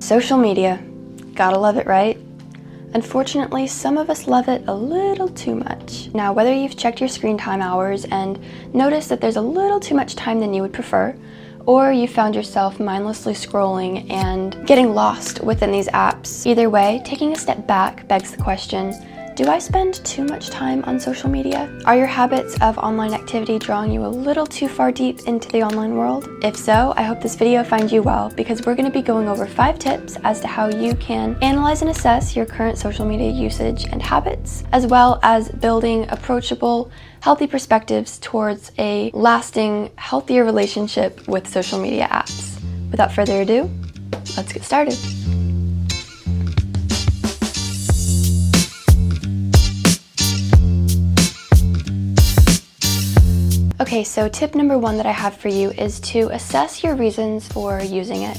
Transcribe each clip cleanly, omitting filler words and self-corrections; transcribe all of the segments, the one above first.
Social media. Gotta love it, right? Unfortunately, some of us love it a little too much. Now, whether you've checked your screen time hours and noticed that there's a little too much time than you would prefer, or you found yourself mindlessly scrolling and getting lost within these apps, either way, taking a step back begs the question, do I spend too much time on social media? Are your habits of online activity drawing you a little too far deep into the online world? If so, I hope this video finds you well, because we're going to be going over 5 tips as to how you can analyze and assess your current social media usage and habits, as well as building approachable, healthy perspectives towards a lasting, healthier relationship with social media apps. Without further ado, let's get started. Okay, so tip number 1 that I have for you is to assess your reasons for using it.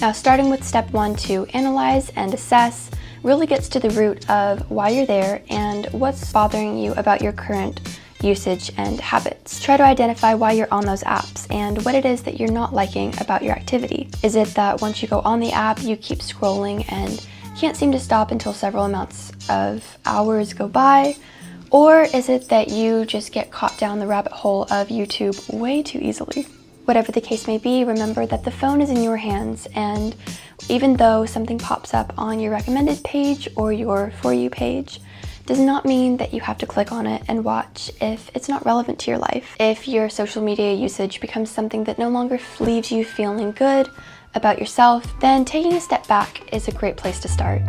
Now, starting with step 1 to analyze and assess really gets to the root of why you're there and what's bothering you about your current usage and habits. Try to identify why you're on those apps and what it is that you're not liking about your activity. Is it that once you go on the app, you keep scrolling and can't seem to stop until several amounts of hours go by? Or is it that you just get caught down the rabbit hole of YouTube way too easily? Whatever the case may be, remember that the phone is in your hands, and even though something pops up on your recommended page or your For You page, does not mean that you have to click on it and watch if it's not relevant to your life. If your social media usage becomes something that no longer leaves you feeling good about yourself, then taking a step back is a great place to start.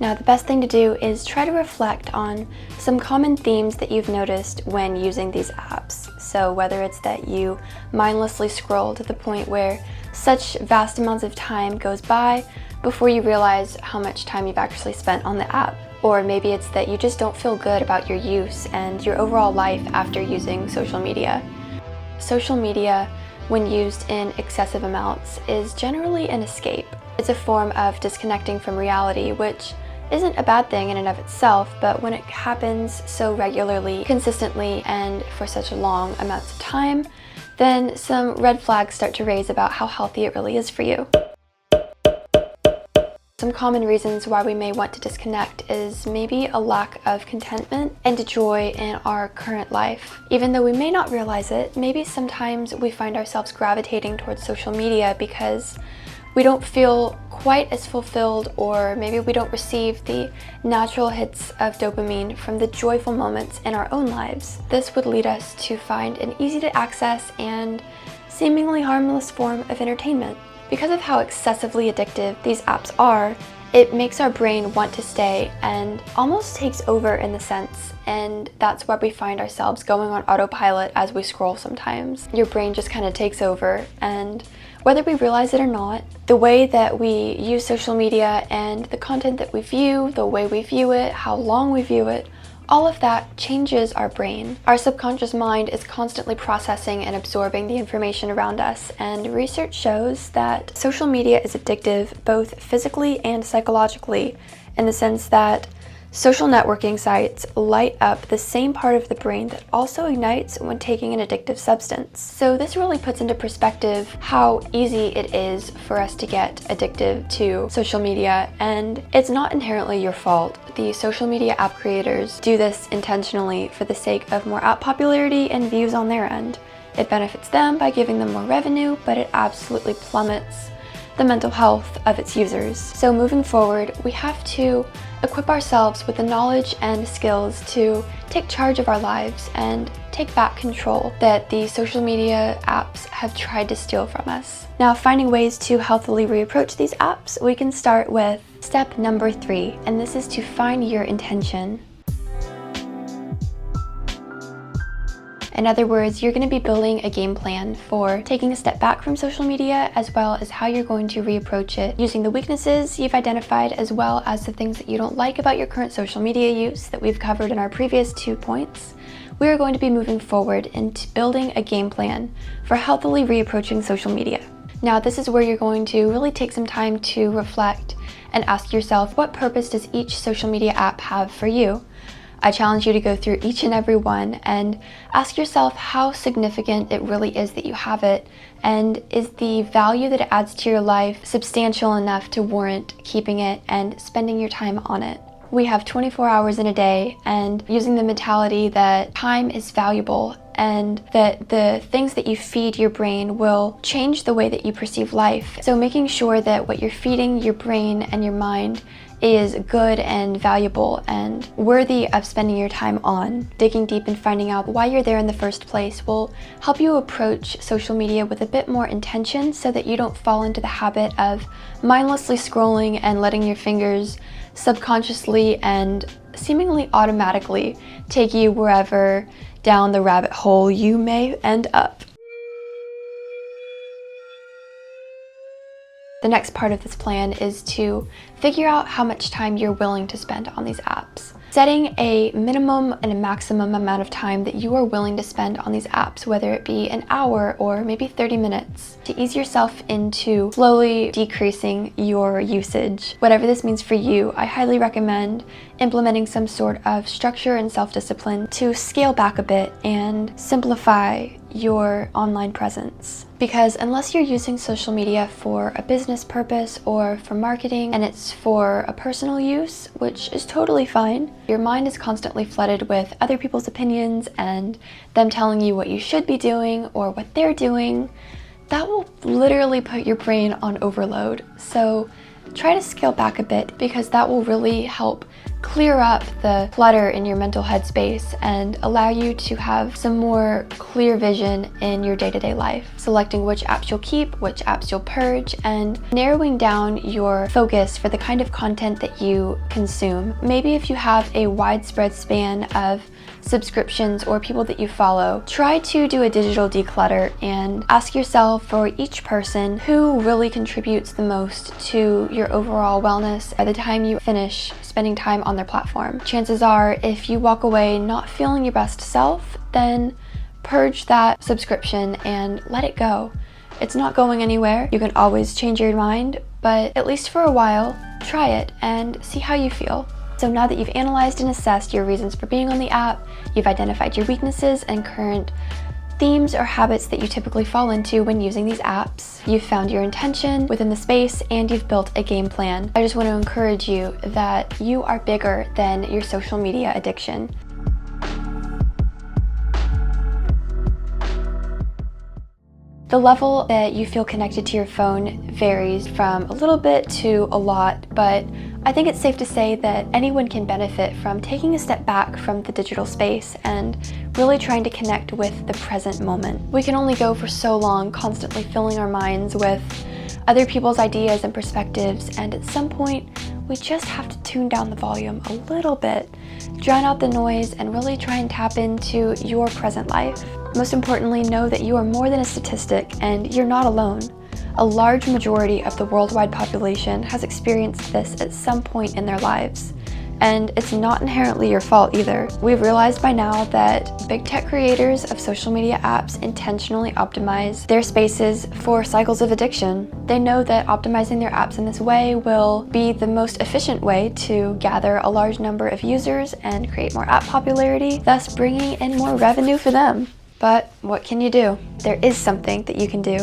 Now, the best thing to do is try to reflect on some common themes that you've noticed when using these apps. So whether it's that you mindlessly scroll to the point where such vast amounts of time goes by before you realize how much time you've actually spent on the app. Or maybe it's that you just don't feel good about your use and your overall life after using social media. Social media, when used in excessive amounts, is generally an escape. It's a form of disconnecting from reality, which isn't a bad thing in and of itself, but when it happens so regularly, consistently, and for such long amounts of time, then some red flags start to raise about how healthy it really is for you. Some common reasons why we may want to disconnect is maybe a lack of contentment and joy in our current life. Even though we may not realize it, maybe sometimes we find ourselves gravitating towards social media because we don't feel quite as fulfilled, or maybe we don't receive the natural hits of dopamine from the joyful moments in our own lives. This would lead us to find an easy to access and seemingly harmless form of entertainment. Because of how excessively addictive these apps are, it makes our brain want to stay and almost takes over in the sense, and that's why we find ourselves going on autopilot as we scroll sometimes. Your brain just kind of takes over, and whether we realize it or not, the way that we use social media and the content that we view, the way we view it, how long we view it, all of that changes our brain. Our subconscious mind is constantly processing and absorbing the information around us, and research shows that social media is addictive both physically and psychologically, in the sense that social networking sites light up the same part of the brain that also ignites when taking an addictive substance. So this really puts into perspective how easy it is for us to get addictive to social media, and it's not inherently your fault. The social media app creators do this intentionally for the sake of more app popularity and views on their end. It benefits them by giving them more revenue, but it absolutely plummets the mental health of its users. So moving forward, we have to equip ourselves with the knowledge and skills to take charge of our lives and take back control that the social media apps have tried to steal from us. Now, finding ways to healthily reapproach these apps, we can start with step number 3, and this is to find your intention. In other words, you're going to be building a game plan for taking a step back from social media, as well as how you're going to reapproach it using the weaknesses you've identified, as well as the things that you don't like about your current social media use that we've covered in our previous 2 points. We are going to be moving forward into building a game plan for healthily reapproaching social media. Now, this is where you're going to really take some time to reflect and ask yourself, what purpose does each social media app have for you? I challenge you to go through each and every one and ask yourself how significant it really is that you have it, and is the value that it adds to your life substantial enough to warrant keeping it and spending your time on it. We have 24 hours in a day, and using the mentality that time is valuable and that the things that you feed your brain will change the way that you perceive life. So making sure that what you're feeding your brain and your mind is good and valuable and worthy of spending your time on. Digging deep and finding out why you're there in the first place will help you approach social media with a bit more intention, so that you don't fall into the habit of mindlessly scrolling and letting your fingers subconsciously and seemingly automatically take you wherever down the rabbit hole you may end up. The next part of this plan is to figure out how much time you're willing to spend on these apps. Setting a minimum and a maximum amount of time that you are willing to spend on these apps, whether it be an hour or maybe 30 minutes, to ease yourself into slowly decreasing your usage. Whatever this means for you, I highly recommend implementing some sort of structure and self-discipline to scale back a bit and simplify your online presence. Because unless you're using social media for a business purpose or for marketing and it's for a personal use, which is totally fine, your mind is constantly flooded with other people's opinions and them telling you what you should be doing or what they're doing. That will literally put your brain on overload. So try to scale back a bit, because that will really help clear up the clutter in your mental headspace and allow you to have some more clear vision in your day-to-day life. Selecting which apps you'll keep, which apps you'll purge, and narrowing down your focus for the kind of content that you consume. Maybe if you have a widespread span of subscriptions or people that you follow, try to do a digital declutter and ask yourself, for each person, who really contributes the most to your overall wellness by the time you finish spending time on their platform. Chances are, if you walk away not feeling your best self, then purge that subscription and let it go. It's not going anywhere. You can always change your mind, but at least for a while, try it and see how you feel. So now that you've analyzed and assessed your reasons for being on the app, you've identified your weaknesses and current themes or habits that you typically fall into when using these apps, you've found your intention within the space, and you've built a game plan, I just want to encourage you that you are bigger than your social media addiction. The level that you feel connected to your phone varies from a little bit to a lot, but I think it's safe to say that anyone can benefit from taking a step back from the digital space and really trying to connect with the present moment. We can only go for so long constantly filling our minds with other people's ideas and perspectives, and at some point we just have to tune down the volume a little bit, drown out the noise, and really try and tap into your present life. Most importantly, know that you are more than a statistic, and you're not alone. A large majority of the worldwide population has experienced this at some point in their lives, and it's not inherently your fault either. We've realized by now that big tech creators of social media apps intentionally optimize their spaces for cycles of addiction. They know that optimizing their apps in this way will be the most efficient way to gather a large number of users and create more app popularity, thus bringing in more revenue for them. But what can you do? There is something that you can do.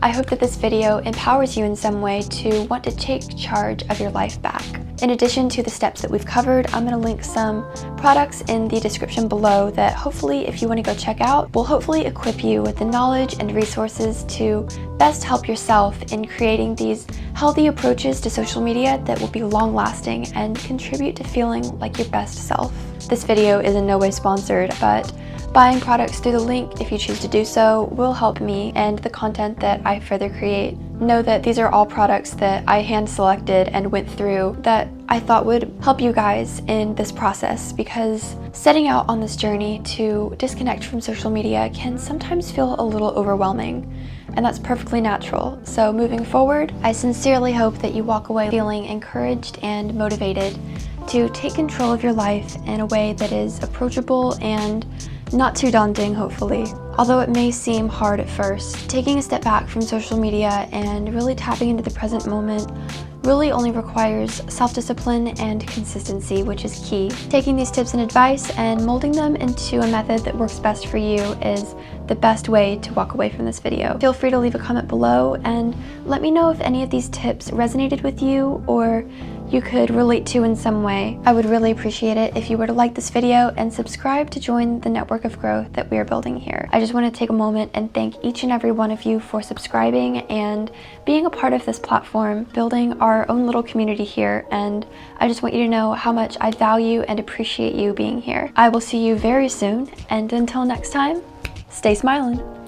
I hope that this video empowers you in some way to want to take charge of your life back. In addition to the steps that we've covered, I'm going to link some products in the description below that hopefully, if you want to go check out, will hopefully equip you with the knowledge and resources to best help yourself in creating these healthy approaches to social media that will be long-lasting and contribute to feeling like your best self. This video is in no way sponsored, but buying products through the link, if you choose to do so, will help me and the content that I further create. Know that these are all products that I hand-selected and went through that I thought would help you guys in this process, because setting out on this journey to disconnect from social media can sometimes feel a little overwhelming, and that's perfectly natural. So moving forward, I sincerely hope that you walk away feeling encouraged and motivated to take control of your life in a way that is approachable and not too daunting, hopefully. Although it may seem hard at first, taking a step back from social media and really tapping into the present moment really only requires self-discipline and consistency, which is key. Taking these tips and advice and molding them into a method that works best for you is the best way to walk away from this video. Feel free to leave a comment below and let me know if any of these tips resonated with you or you could relate to in some way. I would really appreciate it if you were to like this video and subscribe to join the network of growth that we are building here. I just want to take a moment and thank each and every one of you for subscribing and being a part of this platform, building our own little community here, and I just want you to know how much I value and appreciate you being here. I will see you very soon, and until next time, stay smiling.